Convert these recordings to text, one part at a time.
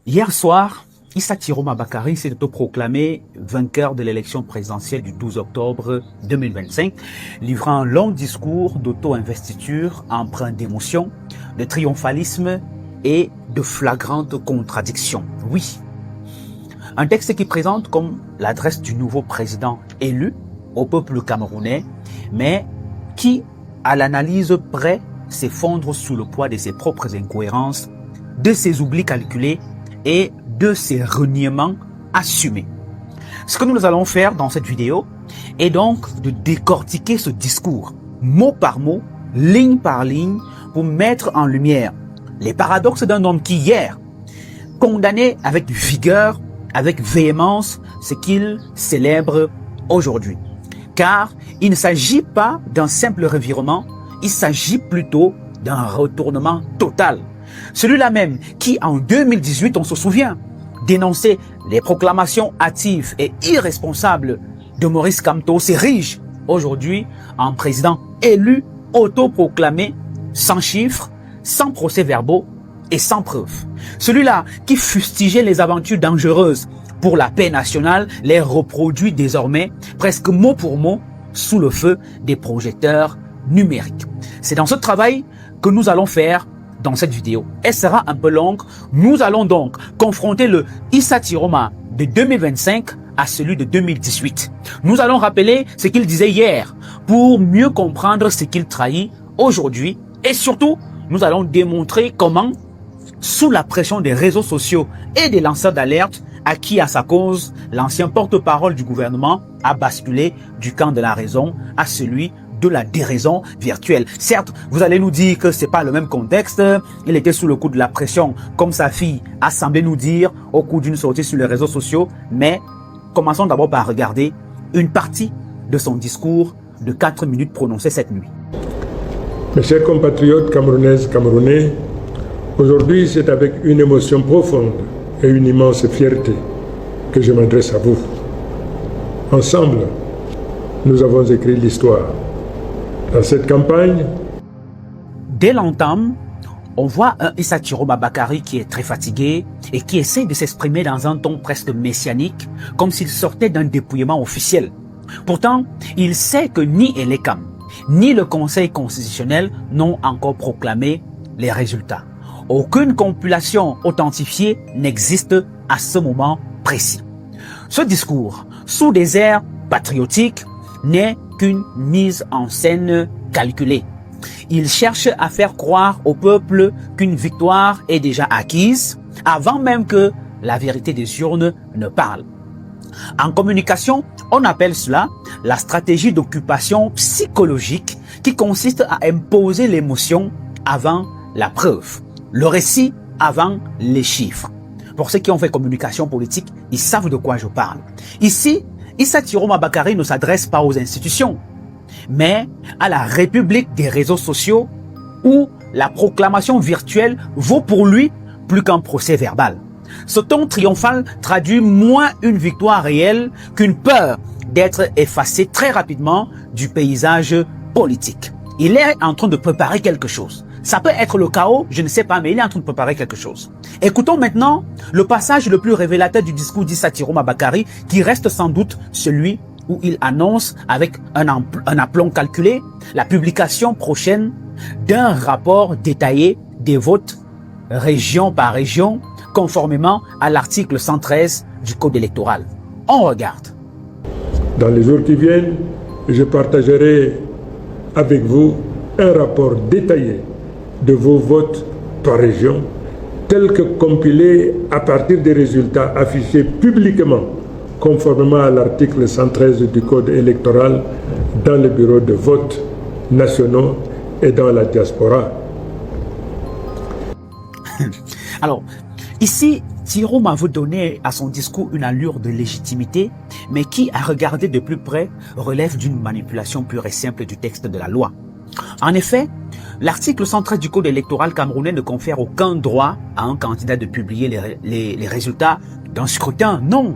Hier soir, Issa Tiroma Bakary s'est autoproclamé vainqueur de l'élection présidentielle du 12 octobre 2025, livrant un long discours d'auto-investiture empreint d'émotion, de triomphalisme et de flagrantes contradictions. Oui, un texte qui présente comme l'adresse du nouveau président élu au peuple camerounais, mais qui, à l'analyse près, s'effondre sous le poids de ses propres incohérences, de ses oublis calculés et de ses reniements assumés. Ce que nous allons faire dans cette vidéo est donc de décortiquer ce discours, mot par mot, ligne par ligne, pour mettre en lumière les paradoxes d'un homme qui hier condamnait avec vigueur, avec véhémence, ce qu'il célèbre aujourd'hui. Car il ne s'agit pas d'un simple revirement, il s'agit plutôt d'un retournement total. Celui-là même qui, en 2018, on se souvient, dénonçait les proclamations hâtives et irresponsables de Maurice Kamto, s'érige aujourd'hui en président élu, autoproclamé, sans chiffres, sans procès-verbaux et sans preuves. Celui-là qui fustigeait les aventures dangereuses pour la paix nationale les reproduit désormais presque mot pour mot sous le feu des projecteurs numériques. C'est dans ce travail que nous allons faire dans cette vidéo. Elle sera un peu longue. Nous allons donc confronter le Issa Tiroma de 2025 à celui de 2018. Nous allons rappeler ce qu'il disait hier pour mieux comprendre ce qu'il trahit aujourd'hui et surtout, nous allons démontrer comment, sous la pression des réseaux sociaux et des lanceurs d'alerte, acquis à sa cause, l'ancien porte-parole du gouvernement a basculé du camp de la raison à celui de la déraison virtuelle. Certes, vous allez nous dire que c'est pas le même contexte. Il était sous le coup de la pression, comme sa fille a semblé nous dire au cours d'une sortie sur les réseaux sociaux. Mais commençons d'abord par regarder une partie de son discours de 4 minutes prononcé cette nuit. Mes chers compatriotes camerounaises, camerounais, aujourd'hui c'est avec une émotion profonde et une immense fierté que je m'adresse à vous. Ensemble, nous avons écrit l'histoire. Dans cette campagne, dès l'entame, on voit un Issa Tiroma Bakary qui est très fatigué et qui essaie de s'exprimer dans un ton presque messianique, comme s'il sortait d'un dépouillement officiel. Pourtant, il sait que ni Elekam, ni le Conseil constitutionnel n'ont encore proclamé les résultats. Aucune compilation authentifiée n'existe à ce moment précis. Ce discours, sous des airs patriotiques, n'est qu'une mise en scène calculée. Il cherche à faire croire au peuple qu'une victoire est déjà acquise avant même que la vérité des urnes ne parle. En communication, on appelle cela la stratégie d'occupation psychologique qui consiste à imposer l'émotion avant la preuve, le récit avant les chiffres. Pour ceux qui ont fait communication politique, ils savent de quoi je parle. Ici, Issa Tiroma Bakary ne s'adresse pas aux institutions, mais à la république des réseaux sociaux où la proclamation virtuelle vaut pour lui plus qu'un procès verbal. Ce ton triomphal traduit moins une victoire réelle qu'une peur d'être effacé très rapidement du paysage politique. Il est en train de préparer quelque chose. Ça peut être le chaos, je ne sais pas, mais il est en train de préparer quelque chose. Écoutons maintenant le passage le plus révélateur du discours d'Issa Tiroma Bakary, qui reste sans doute celui où il annonce avec un aplomb calculé la publication prochaine d'un rapport détaillé des votes région par région, conformément à l'article 113 du Code électoral. On regarde. dans les jours qui viennent, je partagerai avec vous un rapport détaillé de vos votes par région, tels que compilés à partir des résultats affichés publiquement, conformément à l'article 113 du Code électoral, dans les bureaux de vote nationaux et dans la diaspora. Alors, ici, Tiroma veut donner à son discours une allure de légitimité, mais qui, à regarder de plus près, relève d'une manipulation pure et simple du texte de la loi. En effet, l'article 113 du Code électoral camerounais ne confère aucun droit à un candidat de publier les résultats d'un scrutin. Non,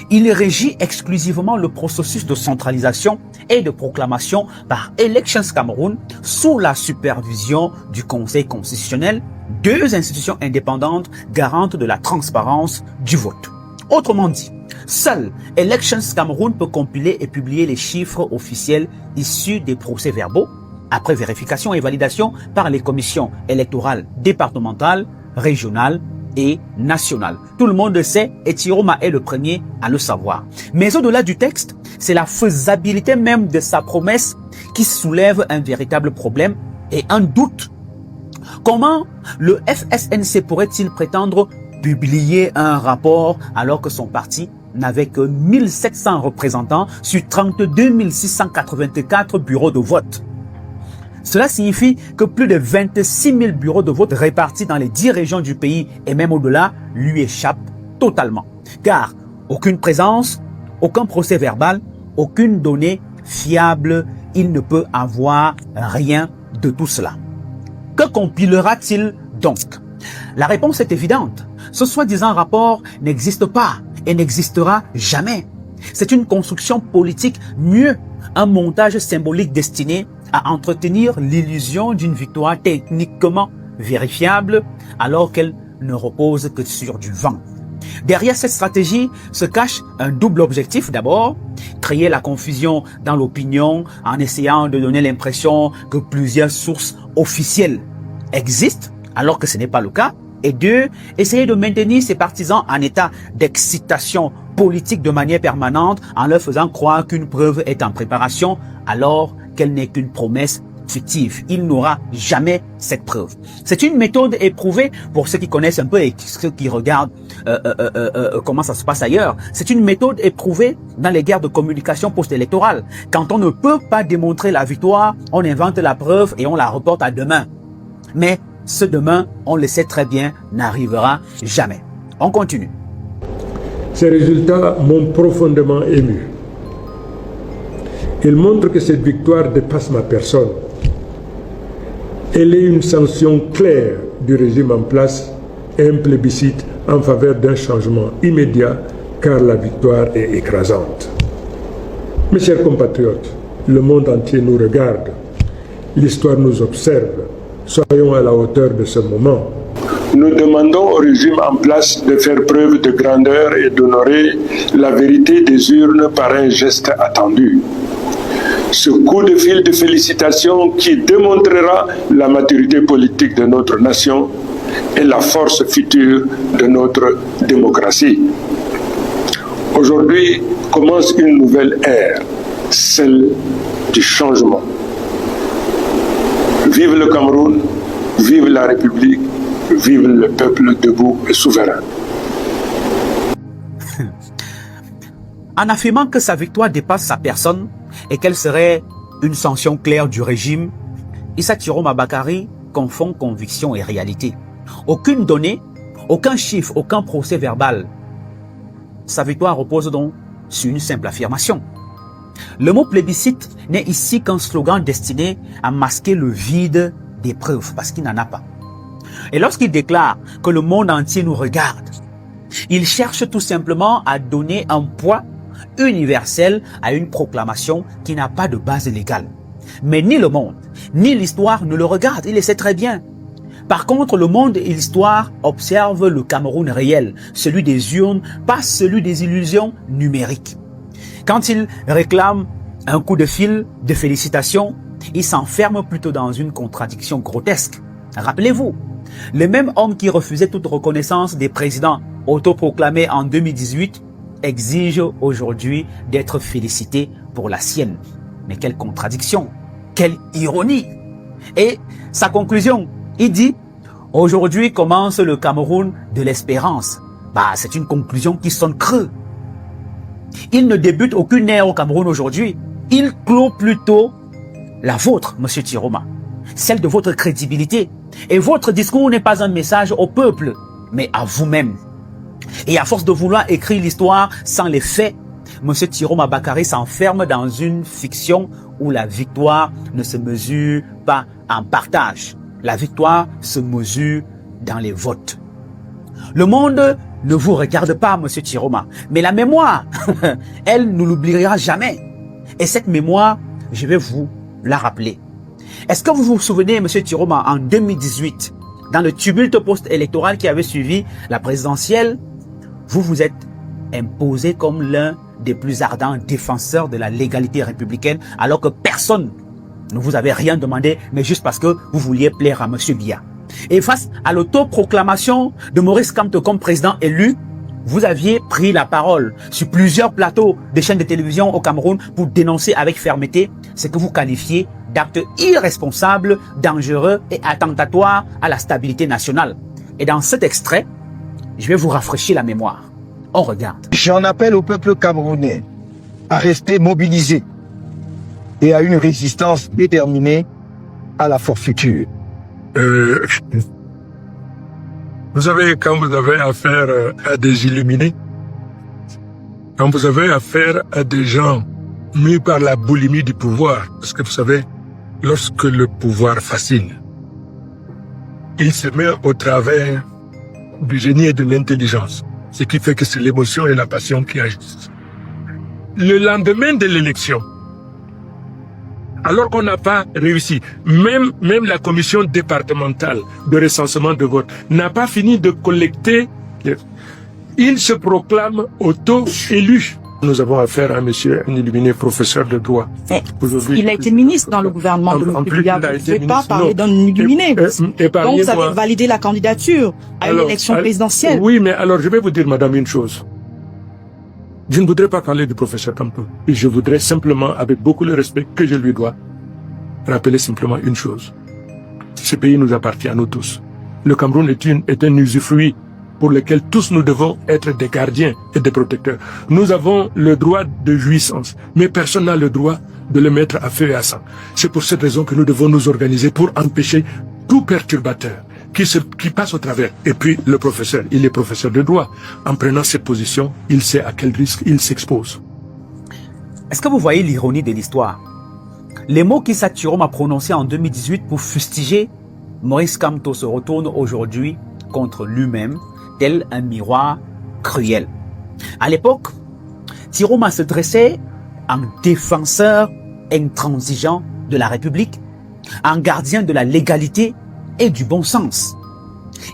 il régit exclusivement le processus de centralisation et de proclamation par Elections Cameroun sous la supervision du Conseil constitutionnel, 2 institutions indépendantes garantes de la transparence du vote. Autrement dit, seul Elections Cameroun peut compiler et publier les chiffres officiels issus des procès-verbaux après vérification et validation par les commissions électorales départementales, régionales et nationales. Tout le monde le sait et Tiroma est le premier à le savoir. Mais au-delà du texte, c'est la faisabilité même de sa promesse qui soulève un véritable problème et un doute. Comment le FSNC pourrait-il prétendre publier un rapport alors que son parti n'avait que 1700 représentants sur 32 684 bureaux de vote? Cela signifie que plus de 26 000 bureaux de vote répartis dans les 10 régions du pays et même au-delà lui échappent totalement. Car aucune présence, aucun procès verbal, aucune donnée fiable, il ne peut avoir rien de tout cela. Que compilera-t-il donc? La réponse est évidente. Ce soi-disant rapport n'existe pas et n'existera jamais. C'est une construction politique, mieux, un montage symbolique destiné à entretenir l'illusion d'une victoire techniquement vérifiable alors qu'elle ne repose que sur du vent. Derrière cette stratégie se cache un double objectif. D'abord, créer la confusion dans l'opinion en essayant de donner l'impression que plusieurs sources officielles existent alors que ce n'est pas le cas. Et 2, essayer de maintenir ses partisans en état d'excitation politique de manière permanente en leur faisant croire qu'une preuve est en préparation alors qu'elle n'est qu'une promesse fictive. Il n'aura jamais cette preuve. C'est une méthode éprouvée pour ceux qui connaissent un peu et ceux qui regardent comment ça se passe ailleurs. C'est une méthode éprouvée dans les guerres de communication post-électorale. Quand on ne peut pas démontrer la victoire, on invente la preuve et on la reporte à demain. Mais ce demain, on le sait très bien, n'arrivera jamais. On continue. Ces résultats m'ont profondément ému. Ils montrent que cette victoire dépasse ma personne. Elle est une sanction claire du régime en place et un plébiscite en faveur d'un changement immédiat car la victoire est écrasante. Mes chers compatriotes, le monde entier nous regarde. L'histoire nous observe. Soyons à la hauteur de ce moment. Nous demandons au régime en place de faire preuve de grandeur et d'honorer la vérité des urnes par un geste attendu. Ce coup de fil de félicitations qui démontrera la maturité politique de notre nation et la force future de notre démocratie. Aujourd'hui commence une nouvelle ère, celle du changement. Vive le Cameroun, vive la République, vive le peuple debout et souverain. En affirmant que sa victoire dépasse sa personne et qu'elle serait une sanction claire du régime, Issa Tiroma Bakary confond conviction et réalité. Aucune donnée, aucun chiffre, aucun procès verbal. Sa victoire repose donc sur une simple affirmation. Le mot plébiscite n'est ici qu'un slogan destiné à masquer le vide des preuves, parce qu'il n'en a pas. Et lorsqu'il déclare que le monde entier nous regarde, il cherche tout simplement à donner un poids universel à une proclamation qui n'a pas de base légale. Mais ni le monde, ni l'histoire ne le regardent, il le sait très bien. Par contre, le monde et l'histoire observent le Cameroun réel, celui des urnes, pas celui des illusions numériques. Quand il réclame un coup de fil de félicitations, il s'enferme plutôt dans une contradiction grotesque. Rappelez-vous, le même homme qui refusait toute reconnaissance des présidents autoproclamés en 2018 exige aujourd'hui d'être félicité pour la sienne. Mais quelle contradiction, quelle ironie! Et sa conclusion, il dit « Aujourd'hui commence le Cameroun de l'espérance ». C'est une conclusion qui sonne creux. Il ne débute aucune ère au Cameroun aujourd'hui. Il clôt plutôt la vôtre, Monsieur Tiroma, celle de votre crédibilité. Et votre discours n'est pas un message au peuple, mais à vous-même. Et à force de vouloir écrire l'histoire sans les faits, Monsieur Tiroma Bakary s'enferme dans une fiction où la victoire ne se mesure pas en partage. La victoire se mesure dans les votes. Le monde ne vous regarde pas, Monsieur Tiroma, mais la mémoire, elle ne l'oubliera jamais. Et cette mémoire, je vais vous la rappeler. Est-ce que vous vous souvenez, Monsieur Tiroma, en 2018, dans le tumulte post-électoral qui avait suivi la présidentielle, vous vous êtes imposé comme l'un des plus ardents défenseurs de la légalité républicaine, alors que personne ne vous avait rien demandé, mais juste parce que vous vouliez plaire à M. Biya. Et face à l'autoproclamation de Maurice Kamto comme président élu, vous aviez pris la parole sur plusieurs plateaux des chaînes de télévision au Cameroun pour dénoncer avec fermeté ce que vous qualifiez d'actes irresponsables, dangereux et attentatoires à la stabilité nationale. Et dans cet extrait, je vais vous rafraîchir la mémoire. On regarde. J'en appelle au peuple camerounais à rester mobilisé et à une résistance déterminée à la forfaiture. Vous savez, quand vous avez affaire à des illuminés, quand vous avez affaire à des gens mûs par la boulimie du pouvoir, parce que vous savez, lorsque le pouvoir fascine, il se met au travers du génie et de l'intelligence, ce qui fait que c'est l'émotion et la passion qui agissent. Le lendemain de l'élection, alors qu'on n'a pas réussi, même la commission départementale de recensement de vote n'a pas fini de collecter, il se proclame auto-élu. Nous avons affaire à un illuminé professeur de droit. Il a été ministre dans le gouvernement de M. Biya. Vous ne pouvez pas parler d'un illuminé. Donc vous avez validé la candidature à une élection présidentielle. Oui, mais alors je vais vous dire, madame, une chose. Je ne voudrais pas parler du professeur Kamto. Je voudrais simplement, avec beaucoup de respect que je lui dois, rappeler simplement une chose. Ce pays nous appartient à nous tous. Le Cameroun est un usufruit pour lequel tous nous devons être des gardiens et des protecteurs. Nous avons le droit de jouissance, mais personne n'a le droit de le mettre à feu et à sang. C'est pour cette raison que nous devons nous organiser pour empêcher tout perturbateur qui passe au travers. Et puis, le professeur, il est professeur de droit. En prenant cette position, il sait à quel risque il s'expose. Est-ce que vous voyez l'ironie de l'histoire? Les mots qu'Issa Tiroma a prononcés en 2018 pour fustiger Maurice Kamto se retournent aujourd'hui contre lui-même, tel un miroir cruel. À l'époque, Tiroma se dressait en défenseur intransigeant de la République, en gardien de la légalité et du bon sens.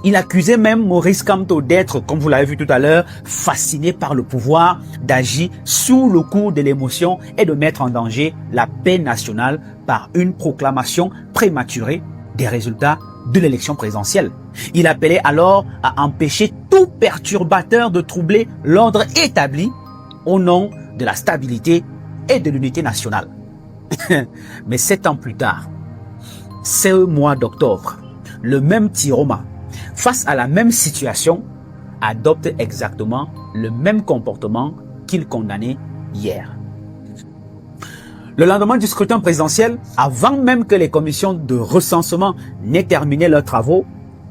Il accusait même Maurice Kamto d'être, comme vous l'avez vu tout à l'heure, fasciné par le pouvoir, d'agir sous le coup de l'émotion et de mettre en danger la paix nationale par une proclamation prématurée des résultats de l'élection présidentielle. Il appelait alors à empêcher tout perturbateur de troubler l'ordre établi au nom de la stabilité et de l'unité nationale. Mais 7 ans plus tard, ce mois d'octobre, le même Tiroma, face à la même situation, adopte exactement le même comportement qu'il condamnait hier. Le lendemain du scrutin présidentiel, avant même que les commissions de recensement n'aient terminé leurs travaux,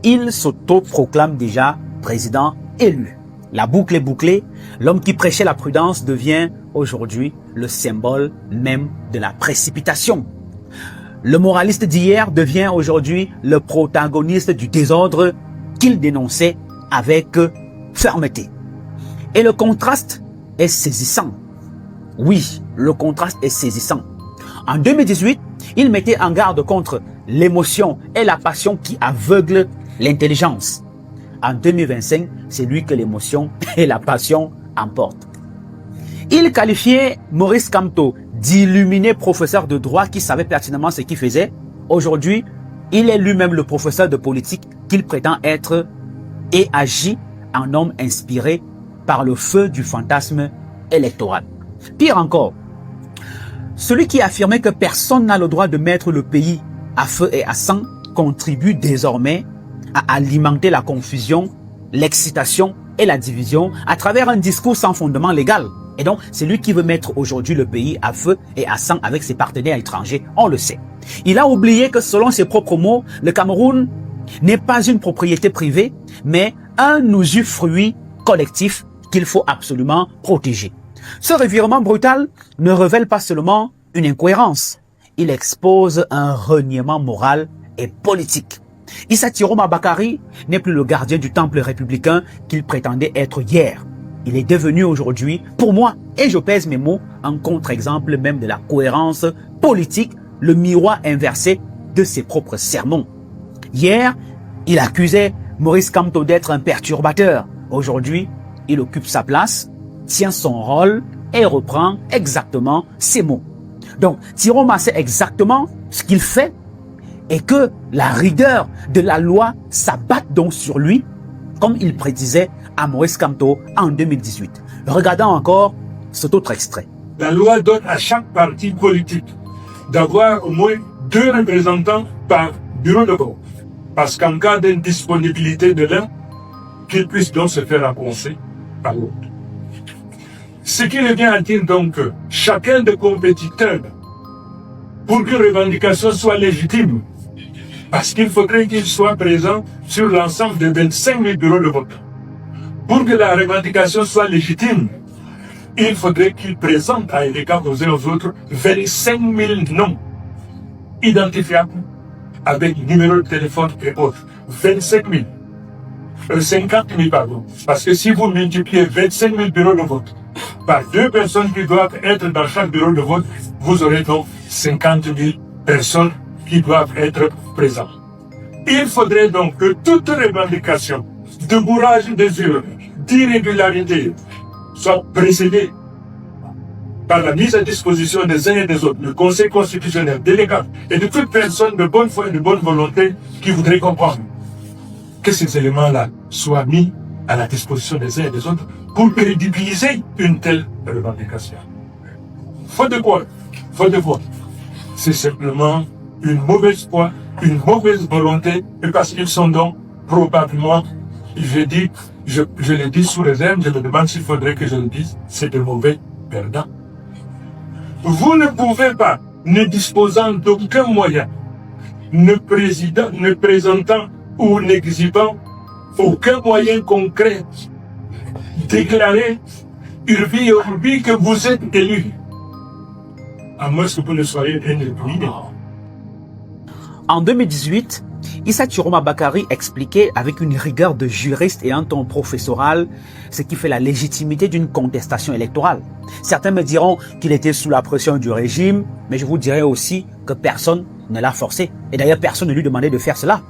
il s'autoproclame déjà président élu. La boucle est bouclée, l'homme qui prêchait la prudence devient aujourd'hui le symbole même de la précipitation. Le moraliste d'hier devient aujourd'hui le protagoniste du désordre qu'il dénonçait avec fermeté. Et le contraste est saisissant. Oui, le contraste est saisissant. En 2018, il mettait en garde contre l'émotion et la passion qui aveuglent l'intelligence. En 2025, c'est lui que l'émotion et la passion emportent. Il qualifiait Maurice Kamto d'illuminé professeur de droit qui savait pertinemment ce qu'il faisait. Aujourd'hui, il est lui-même le professeur de politique qu'il prétend être et agit en homme inspiré par le feu du fantasme électoral. Pire encore, celui qui affirmait que personne n'a le droit de mettre le pays à feu et à sang contribue désormais à alimenter la confusion, l'excitation et la division à travers un discours sans fondement légal. Et donc, c'est lui qui veut mettre aujourd'hui le pays à feu et à sang avec ses partenaires étrangers, on le sait. Il a oublié que selon ses propres mots, le Cameroun n'est pas une propriété privée, mais un usufruit collectif qu'il faut absolument protéger. Ce revirement brutal ne révèle pas seulement une incohérence, il expose un reniement moral et politique. Issa Tiroma Bakari n'est plus le gardien du temple républicain qu'il prétendait être hier. Il est devenu aujourd'hui, pour moi, et je pèse mes mots, un contre-exemple même de la cohérence politique, le miroir inversé de ses propres sermons. Hier, Il accusait Maurice Kamto d'être un perturbateur. Aujourd'hui, il occupe sa place, tient son rôle et reprend exactement ses mots. Donc, Tiroma sait exactement ce qu'il fait et que la rigueur de la loi s'abatte donc sur lui, comme il prédisait à Maurice Kamto en 2018. Regardons encore cet autre extrait. La loi donne à chaque parti politique d'avoir au moins 2 représentants par bureau de vote. Parce qu'en cas d'indisponibilité de l'un, qu'il puisse donc se faire annoncer par l'autre. Ce qui revient à dire donc que chacun des compétiteurs, pour qu'une revendication soit légitime, parce qu'il faudrait qu'il soit présent sur l'ensemble des 25 000 bureaux de vote. Pour que la revendication soit légitime, il faudrait qu'il présente à l'égard aux uns aux autres 25 000 noms identifiables avec numéro de téléphone et autres. 25 000. 50 000 pardon. Parce que si vous multipliez 25 000 bureaux de vote par 2 personnes qui doivent être dans chaque bureau de vote, vous aurez donc 50 000 personnes qui doivent être présentes. Il faudrait donc que toute revendication de bourrage des urnes, d'irrégularité, soit précédée par la mise à disposition des uns et des autres, le Conseil constitutionnel, délégat et de toute personne de bonne foi et de bonne volonté qui voudrait comprendre que ces éléments-là soient mis à la disposition des uns et des autres pour crédibiliser une telle revendication. Faute de quoi? Faute de quoi? C'est simplement une mauvaise foi, une mauvaise volonté, et parce qu'ils sont donc probablement, je le dis sous réserve, je me demande s'il faudrait que je le dise, c'est de mauvais perdants. Vous ne pouvez pas, ne disposant d'aucun moyen, ne présentant ou n'exhibant aucun moyen concret, déclarer urbi et orbi que vous êtes élu, à moins que vous ne soyez indéterminé. En 2018, Issa Tiroma Bakary expliquait avec une rigueur de juriste et un ton professoral ce qui fait la légitimité d'une contestation électorale. Certains me diront qu'il était sous la pression du régime, mais je vous dirai aussi que personne ne l'a forcé. Et d'ailleurs, personne ne lui demandait de faire cela.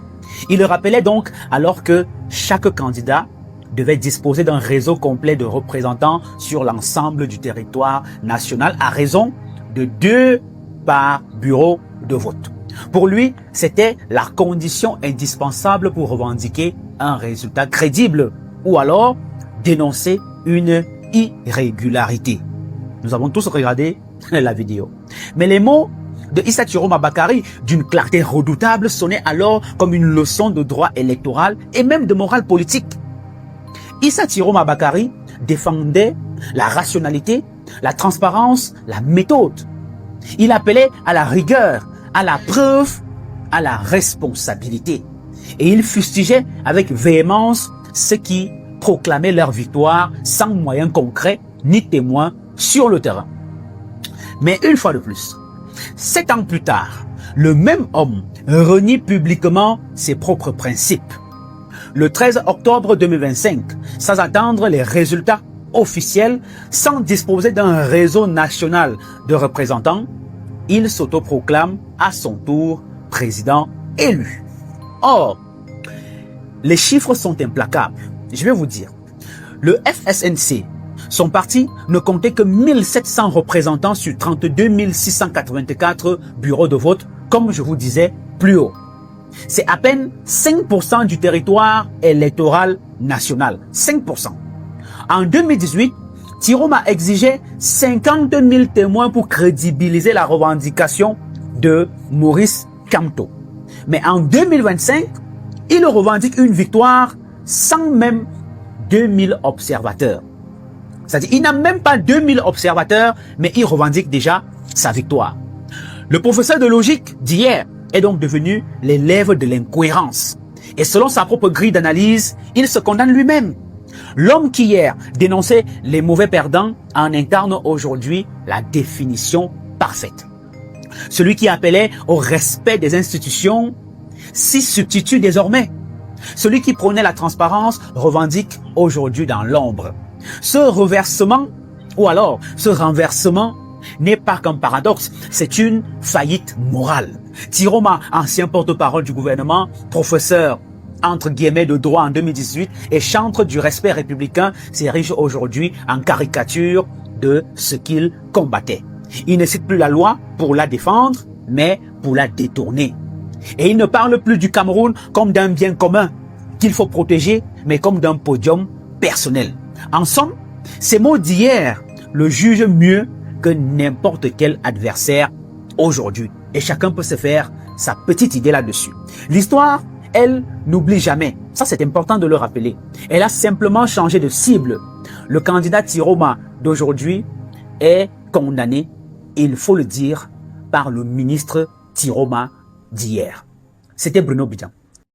Il le rappelait donc alors que chaque candidat devait disposer d'un réseau complet de représentants sur l'ensemble du territoire national à raison de 2 par bureau de vote. Pour lui, c'était la condition indispensable pour revendiquer un résultat crédible ou alors dénoncer une irrégularité. Nous avons tous regardé la vidéo. Mais les mots de Issa Tiroma Bakary, d'une clarté redoutable, sonnaient alors comme une leçon de droit électoral et même de morale politique. Issa Tiroma Bakary défendait la rationalité, la transparence, la méthode. Il appelait à la rigueur, à la preuve, à la responsabilité. Et il fustigeait avec véhémence ceux qui proclamaient leur victoire sans moyens concrets ni témoins sur le terrain. Mais une fois de plus, 7 ans plus tard, le même homme renie publiquement ses propres principes. Le 13 octobre 2025, sans attendre les résultats officiels, sans disposer d'un réseau national de représentants, il s'autoproclame à son tour président élu. Or, les chiffres sont implacables. Je vais vous dire, le FSNC, son parti ne comptait que 1700 représentants sur 32 684 bureaux de vote, comme je vous disais plus haut. C'est à peine 5% du territoire électoral national. 5%. En 2018, Tiroma exigeait 50 000 témoins pour crédibiliser la revendication de Maurice Kamto. Mais en 2025, il revendique une victoire sans même 2000 observateurs. C'est-à-dire, il n'a même pas 2000 observateurs, mais il revendique déjà sa victoire. Le professeur de logique d'hier est donc devenu l'élève de l'incohérence. Et selon sa propre grille d'analyse, il se condamne lui-même. L'homme qui hier dénonçait les mauvais perdants en incarne aujourd'hui la définition parfaite. Celui qui appelait au respect des institutions s'y substitue désormais. Celui qui prônait la transparence revendique aujourd'hui dans l'ombre. Ce reversement, ou alors ce renversement, n'est pas qu'un paradoxe, c'est une faillite morale. Tiroma, ancien porte-parole du gouvernement, professeur entre guillemets de droit en 2018 et chantre du respect républicain s'érige aujourd'hui en caricature de ce qu'il combattait. Il ne cite plus la loi pour la défendre, mais pour la détourner. Et il ne parle plus du Cameroun comme d'un bien commun qu'il faut protéger, mais comme d'un podium personnel. En somme, ces mots d'hier le jugent mieux que n'importe quel adversaire aujourd'hui. Et chacun peut se faire sa petite idée là-dessus. L'histoire, elle, n'oublie jamais. Ça, c'est important de le rappeler. Elle a simplement changé de cible. Le candidat Tiroma d'aujourd'hui est condamné, il faut le dire, par le ministre Tiroma d'hier. C'était Bruno Bidjan.